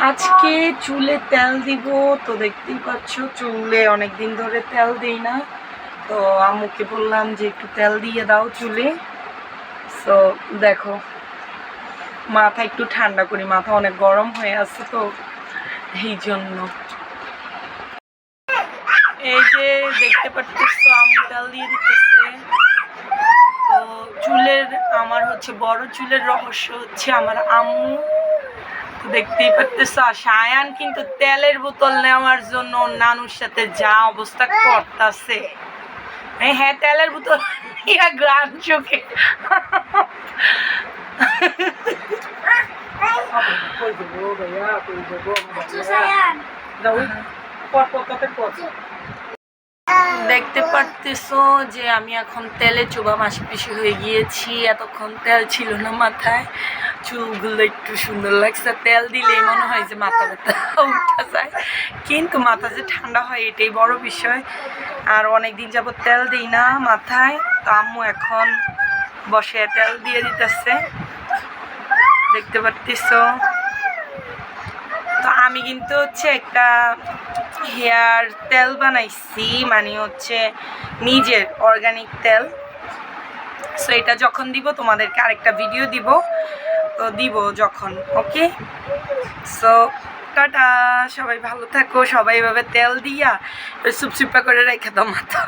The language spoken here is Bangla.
আজকে চুলে তেল দিব। তো দেখতেই পাচ্ছ চুলে অনেক দিন ধরে তেল দিই না, তো আম্মুকে বললাম যে একটু তেল দিয়ে দাও চুলে। তো দেখো মাথা একটু ঠান্ডা করি, মাথা অনেক গরম হয়ে আছে, তো এই জন্য এই যে দেখতে পাচ্ছ আম্মু তেল দিয়ে দিতেছে। তো চুলের আমার হচ্ছে বড় চুলের রহস্য হচ্ছে আমার আম্মু। দেখতেই পাচ্ছ সায়ান কিন্তু তেলের বোতল নেওয়ার জন্য নানুর সাথে যা অবস্থা করতেছে। হ্যাঁ তেলের বোতল ইয়া গ্রাম চোখে দেখতে পারতেছো যে আমি এখন তেলে চোবা মাসপিসি হয়ে গিয়েছি। এতক্ষণ তেল ছিল না মাথায়, চুলগুলো একটু সুন্দর লাগছে। তেল দিলেই মনে হয় যে মাথা ব্যথা উঠা যায়, কিন্তু মাথা যে ঠান্ডা হয় এটাই বড় বিষয়। আর অনেকদিন যাবত তেল দিই না মাথায়, তো আম্মু এখন বসে তেল দিয়ে দিতেছে, দেখতে পারতেছো। তো আমি কিন্তু হচ্ছে একটা হেয়ার তেল বানাইছি, মানে হচ্ছে নিজের অর্গানিক তেল। সো এটা যখন দিব তোমাদেরকে আরেকটা ভিডিও দিব, তো দিব যখন। ওকে, সো টাটা, সবাই ভালো থাকো। সবাই এভাবে তেল দিয়া সুপসুপা করে রেখে দাও মাথা।